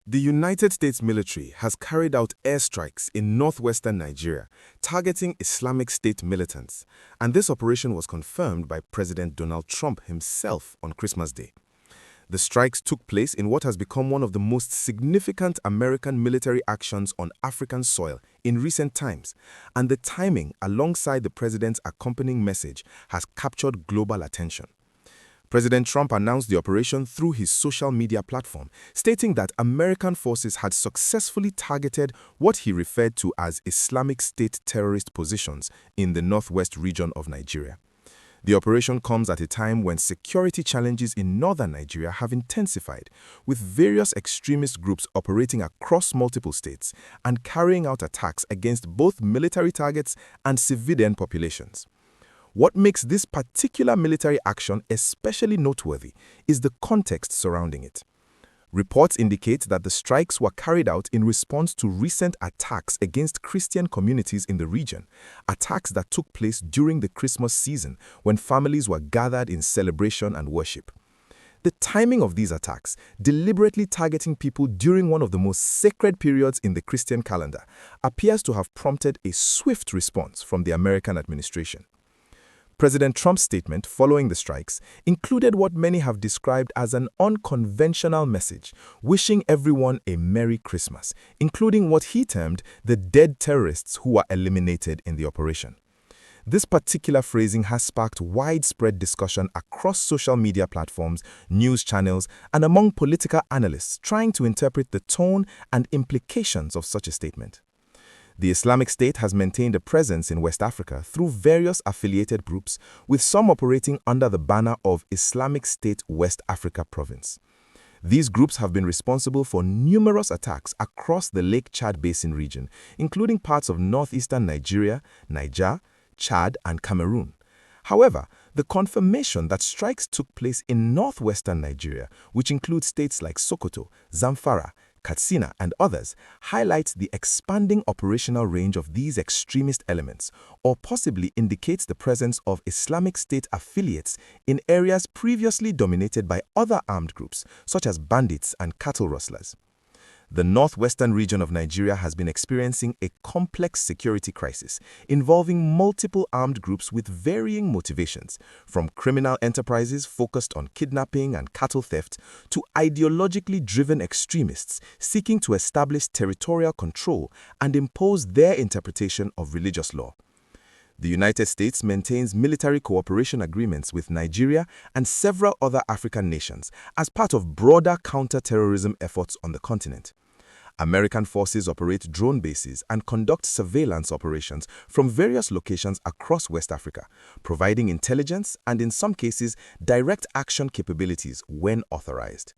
The United States military has carried out airstrikes in northwestern Nigeria, targeting Islamic State militants, and this operation was confirmed by President Donald Trump himself on Christmas Day. The strikes took place in what has become one of the most significant American military actions on African soil in recent times, and the timing, alongside the president's accompanying message, has captured global attention. President Trump announced the operation through his social media platform, stating that American forces had successfully targeted what he referred to as Islamic State terrorist positions in the northwest region of Nigeria. The operation comes at a time when security challenges in northern Nigeria have intensified, with various extremist groups operating across multiple states and carrying out attacks against both military targets and civilian populations. What makes this particular military action especially noteworthy is the context surrounding it. Reports indicate that the strikes were carried out in response to recent attacks against Christian communities in the region, attacks that took place during the Christmas season when families were gathered in celebration and worship. The timing of these attacks, deliberately targeting people during one of the most sacred periods in the Christian calendar, appears to have prompted a swift response from the American administration. President Trump's statement following the strikes included what many have described as an unconventional message, wishing everyone a Merry Christmas, including what he termed the dead terrorists who were eliminated in the operation. This particular phrasing has sparked widespread discussion across social media platforms, news channels, and among political analysts trying to interpret the tone and implications of such a statement. The Islamic State has maintained a presence in West Africa through various affiliated groups, with some operating under the banner of Islamic State West Africa province. These groups have been responsible for numerous attacks across the Lake Chad Basin region, including parts of northeastern Nigeria, Niger, Chad, and Cameroon. However, the confirmation that strikes took place in northwestern Nigeria, which includes states like Sokoto, Zamfara, Katsina, and others, highlights the expanding operational range of these extremist elements, or possibly indicates the presence of Islamic State affiliates in areas previously dominated by other armed groups, such as bandits and cattle rustlers. The northwestern region of Nigeria has been experiencing a complex security crisis involving multiple armed groups with varying motivations, from criminal enterprises focused on kidnapping and cattle theft to ideologically driven extremists seeking to establish territorial control and impose their interpretation of religious law. The United States maintains military cooperation agreements with Nigeria and several other African nations as part of broader counter-terrorism efforts on the continent. American forces operate drone bases and conduct surveillance operations from various locations across West Africa, providing intelligence and, in some cases, direct action capabilities when authorized.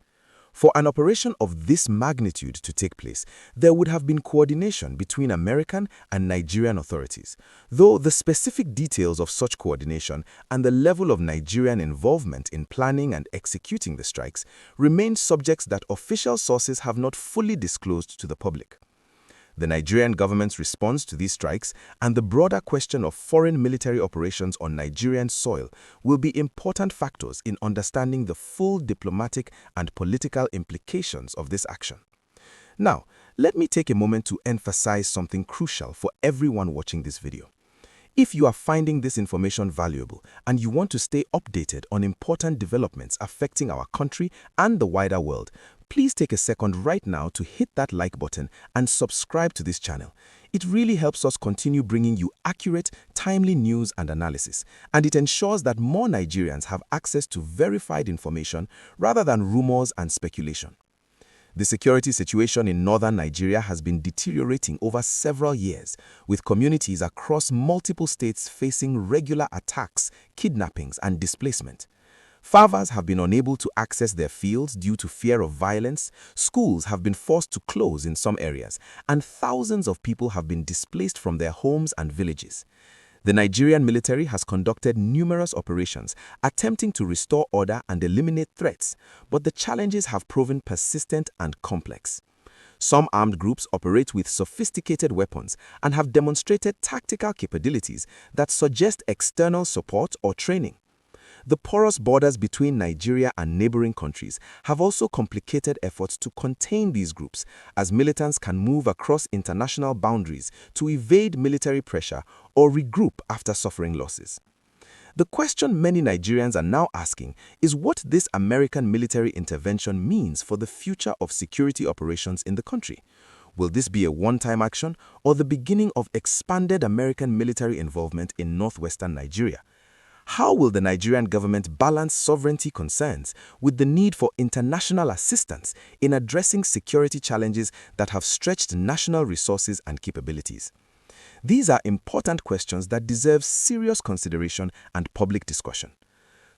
For an operation of this magnitude to take place, there would have been coordination between American and Nigerian authorities, though the specific details of such coordination and the level of Nigerian involvement in planning and executing the strikes remain subjects that official sources have not fully disclosed to the public. The Nigerian government's response to these strikes and the broader question of foreign military operations on Nigerian soil will be important factors in understanding the full diplomatic and political implications of this action. Now, let me take a moment to emphasize something crucial for everyone watching this video. If you are finding this information valuable and you want to stay updated on important developments affecting our country and the wider world, please take a second right now to hit that like button and subscribe to this channel. It really helps us continue bringing you accurate, timely news and analysis, and it ensures that more Nigerians have access to verified information rather than rumors and speculation. The security situation in northern Nigeria has been deteriorating over several years, with communities across multiple states facing regular attacks, kidnappings, and displacement. Farmers have been unable to access their fields due to fear of violence, schools have been forced to close in some areas, and thousands of people have been displaced from their homes and villages. The Nigerian military has conducted numerous operations attempting to restore order and eliminate threats, but the challenges have proven persistent and complex. Some armed groups operate with sophisticated weapons and have demonstrated tactical capabilities that suggest external support or training. The porous borders between Nigeria and neighboring countries have also complicated efforts to contain these groups, as militants can move across international boundaries to evade military pressure or regroup after suffering losses. The question many Nigerians are now asking is what this American military intervention means for the future of security operations in the country. Will this be a one-time action or the beginning of expanded American military involvement in northwestern Nigeria? How will the Nigerian government balance sovereignty concerns with the need for international assistance in addressing security challenges that have stretched national resources and capabilities? These are important questions that deserve serious consideration and public discussion.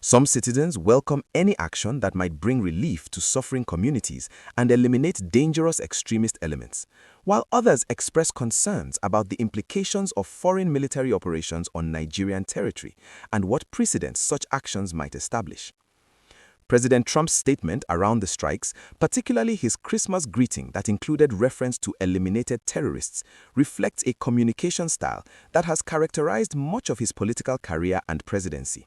Some citizens welcome any action that might bring relief to suffering communities and eliminate dangerous extremist elements, while others express concerns about the implications of foreign military operations on Nigerian territory and what precedents such actions might establish. President Trump's statement around the strikes, particularly his Christmas greeting that included reference to eliminated terrorists, reflects a communication style that has characterized much of his political career and presidency.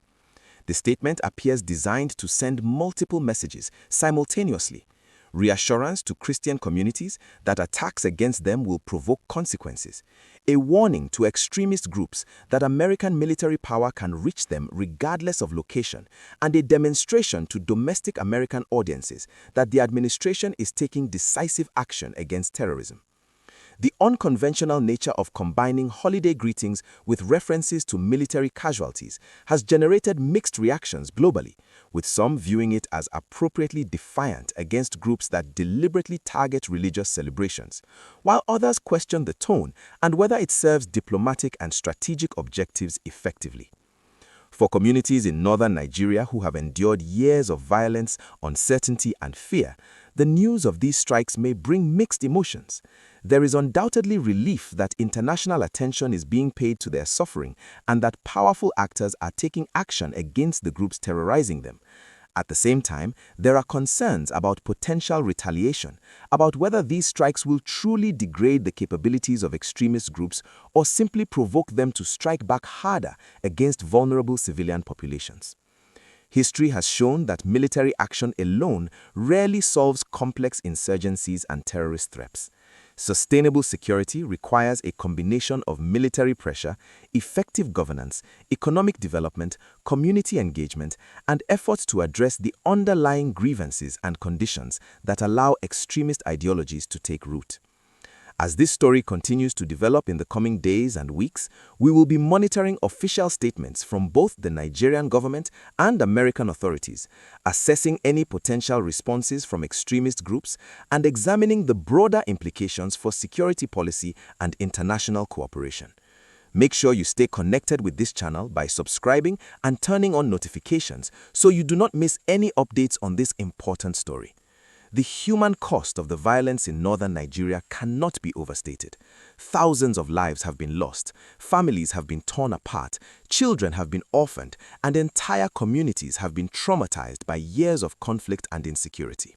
The statement appears designed to send multiple messages simultaneously: reassurance to Christian communities that attacks against them will provoke consequences, a warning to extremist groups that American military power can reach them regardless of location, and a demonstration to domestic American audiences that the administration is taking decisive action against terrorism. The unconventional nature of combining holiday greetings with references to military casualties has generated mixed reactions globally, with some viewing it as appropriately defiant against groups that deliberately target religious celebrations, while others question the tone and whether it serves diplomatic and strategic objectives effectively. For communities in northern Nigeria who have endured years of violence, uncertainty, and fear, the news of these strikes may bring mixed emotions. There is undoubtedly relief that international attention is being paid to their suffering and that powerful actors are taking action against the groups terrorizing them. At the same time, there are concerns about potential retaliation, about whether these strikes will truly degrade the capabilities of extremist groups or simply provoke them to strike back harder against vulnerable civilian populations. History has shown that military action alone rarely solves complex insurgencies and terrorist threats. Sustainable security requires a combination of military pressure, effective governance, economic development, community engagement, and efforts to address the underlying grievances and conditions that allow extremist ideologies to take root. As this story continues to develop in the coming days and weeks, we will be monitoring official statements from both the Nigerian government and American authorities, assessing any potential responses from extremist groups, and examining the broader implications for security policy and international cooperation. Make sure you stay connected with this channel by subscribing and turning on notifications so you do not miss any updates on this important story. The human cost of the violence in northern Nigeria cannot be overstated. Thousands of lives have been lost, families have been torn apart, children have been orphaned, and entire communities have been traumatized by years of conflict and insecurity.